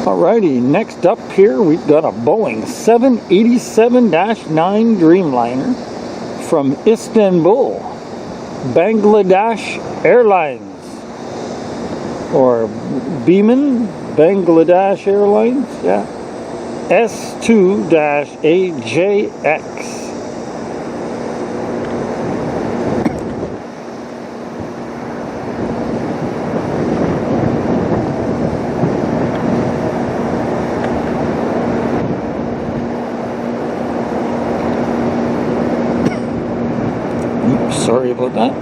Alrighty, next up here we've got a Boeing 787-9 Dreamliner from Istanbul, Bangladesh Airlines, or Biman, Bangladesh Airlines, yeah, S2-AJX. Sorry about that.